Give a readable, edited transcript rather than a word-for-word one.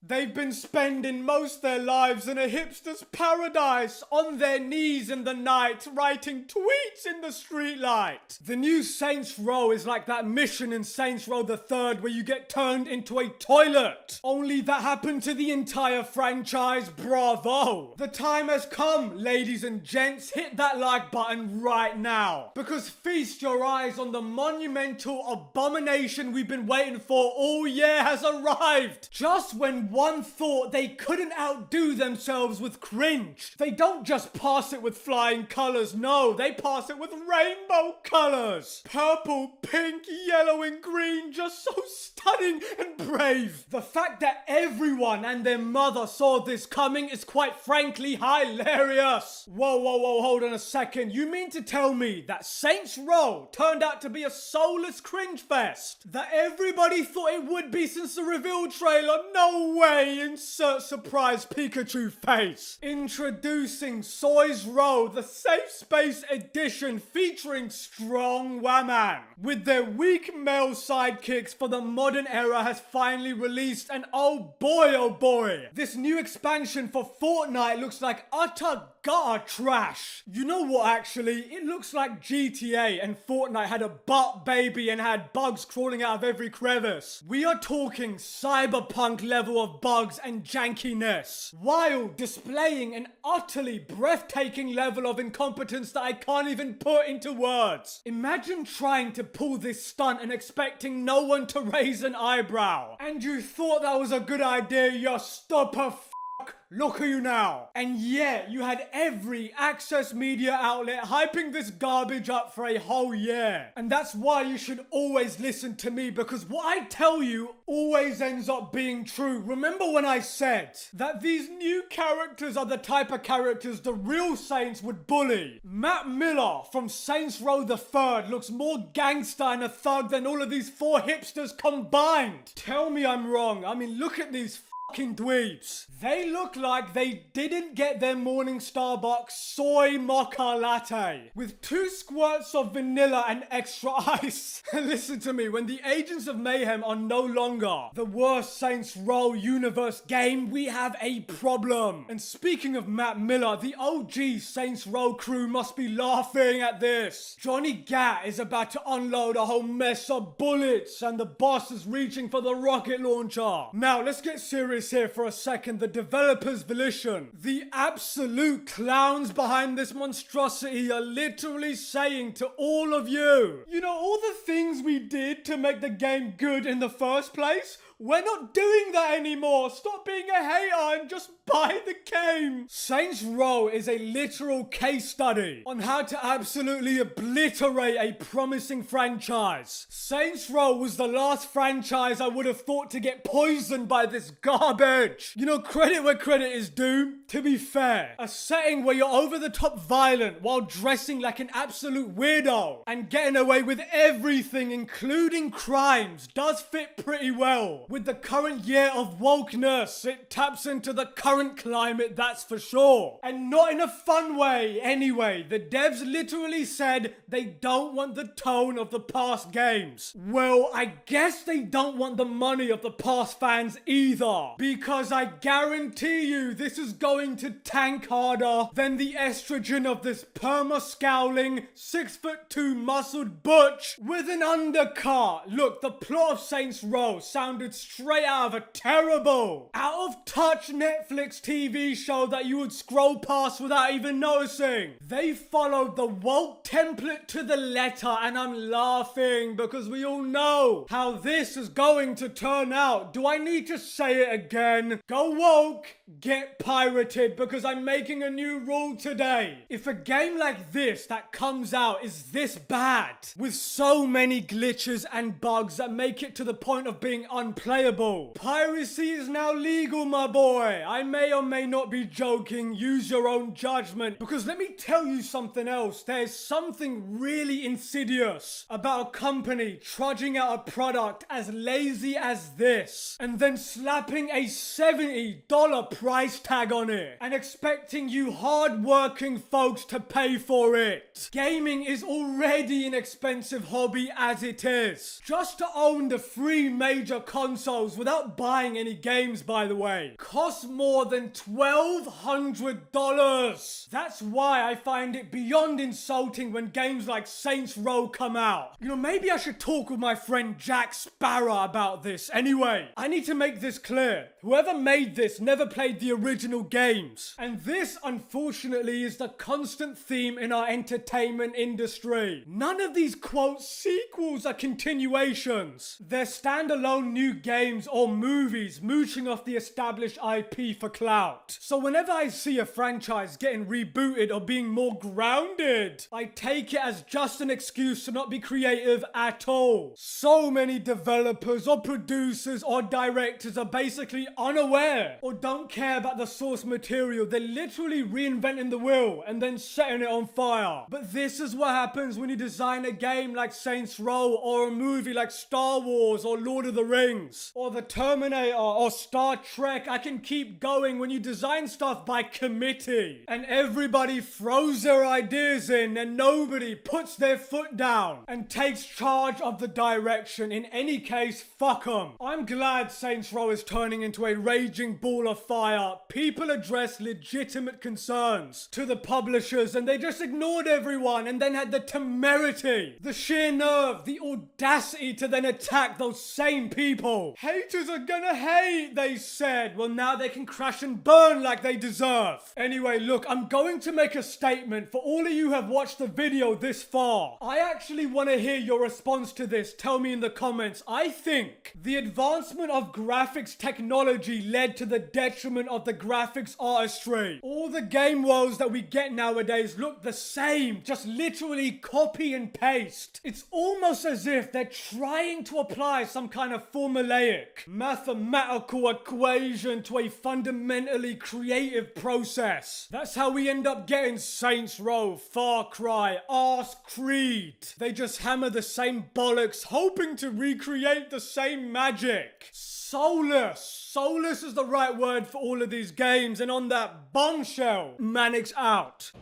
They've been spending most their lives in a hipster's paradise, on their knees in the night, writing tweets in the streetlight. The new Saints Row is like that mission in Saints Row the Third where you get turned into a toilet. Only that happened to the entire franchise. Bravo! The time has come, ladies and gents. Hit that like button right now. Because feast your eyes on the monumental abomination we've been waiting for all year has arrived. Just when one thought they couldn't outdo themselves with cringe. They don't just pass it with flying colors, no, they pass it with rainbow colors. Purple, pink, yellow and green, just so stunning and brave. The fact that everyone and their mother saw this coming is quite frankly hilarious. Whoa, hold on a second. You mean to tell me that Saints Row turned out to be a soulless cringe fest? That everybody thought it would be since the reveal trailer? No way! Insert surprise Pikachu face. Introducing Soulless Row, the Safe Space Edition featuring strong women. With their weak male sidekicks for the modern era has finally released, and oh boy, this new expansion for Fortnite looks like utter gutter trash. You know what, actually? It looks like GTA and Fortnite had a butt baby and had bugs crawling out of every crevice. We are talking cyberpunk level of bugs and jankiness, while displaying an utterly breathtaking level of incompetence that I can't even put into words. Imagine trying to pull this stunt and expecting no one to raise an eyebrow. And you thought that was a good idea, you stupid look at you now. And yeah, you had every access media outlet hyping this garbage up for a whole year. And that's why you should always listen to me, because what I tell you always ends up being true. Remember when I said that these new characters are the type of characters the real Saints would bully? Matt Miller from Saints Row the Third looks more gangster and a thug than all of these 4 hipsters combined. Tell me I'm wrong. I mean, look at these fucking dweebs. They look like they didn't get their morning Starbucks soy mocha latte with 2 squirts of vanilla and extra ice. Listen to me, when the Agents of Mayhem are no longer the worst Saints Row universe game, we have a problem. And speaking of Matt Miller, the OG Saints Row crew must be laughing at this. Johnny Gat is about to unload a whole mess of bullets and the boss is reaching for the rocket launcher. Now let's get serious here for a second. The developers Volition, the absolute clowns behind this monstrosity, are literally saying to all of you, you know, all the things we did to make the game good in the first place, we're not doing that anymore. Stop being a hater and just buy the game. Saints Row is a literal case study on how to absolutely obliterate a promising franchise. Saints Row was the last franchise I would have thought to get poisoned by this garbage. You know, credit where credit is due. To be fair, a setting where you're over the top violent while dressing like an absolute weirdo and getting away with everything, including crimes, does fit pretty well with the current year of wokeness. It taps into the current climate, that's for sure. And not in a fun way, anyway. The devs literally said they don't want the tone of the past games. Well, I guess they don't want the money of the past fans either. Because I guarantee you this is going to tank harder than the estrogen of this perma-scowling 6'2" muscled butch with an undercut. Look, the plot of Saints Row sounded straight out of a terrible, out of touch Netflix TV show that you would scroll past without even noticing. They followed the woke template to the letter, and I'm laughing because we all know how this is going to turn out. Do I need to say it again? Go woke, get pirated, because I'm making a new rule today. If a game like this that comes out is this bad, with so many glitches and bugs that make it to the point of being unplayable, piracy is now legal, my boy. I may or may not be joking. Use your own judgment. Because let me tell you something else. There's something really insidious about a company trudging out a product as lazy as this and then slapping a $70 price tag on it and expecting you hard-working folks to pay for it. Gaming is already an expensive hobby as it is. Just to own the 3 major consoles without buying any games, by the way, costs more than $1,200. That's why I find it beyond insulting when games like Saints Row come out. You know, maybe I should talk with my friend Jack Sparrow about this. Anyway, I need to make this clear. Whoever made this never played the original games. And this, unfortunately, is the constant theme in our entertainment industry. None of these, quote, sequels are continuations. They're standalone new games or movies mooching off the established IP for clout. So whenever I see a franchise getting rebooted or being more grounded, I take it as just an excuse to not be creative at all. So many developers or producers or directors are basically unaware or don't care about the source material. They're literally reinventing the wheel and then setting it on fire. But this is what happens when you design a game like Saints Row or a movie like Star Wars or Lord of the Rings or The Terminator or Star Trek. I can keep going. When you design stuff by committee and everybody throws their ideas in and nobody puts their foot down and takes charge of the direction. In any case, fuck 'em. I'm glad Saints Row is turning into a raging ball of fire. People addressed legitimate concerns to the publishers and they just ignored everyone and then had the temerity, the sheer nerve, the audacity to then attack those same people. Haters are gonna hate, they said. Well, now they can crash and burn like they deserve. Anyway, look, I'm going to make a statement for all of you who have watched the video this far. I actually want to hear your response to this. Tell me in the comments. I think the advancement of graphics technology led to the detriment of the graphics artistry. All the game worlds that we get nowadays look the same, just literally copy and paste. It's almost as if they're trying to apply some kind of formulaic mathematical equation to a fundamentally creative process. That's how we end up getting Saints Row, Far Cry, Arse Creed. They just hammer the same bollocks, hoping to recreate the same magic. Soulless. Soulless is the right word for all of these games, and on that bombshell, Manic's out.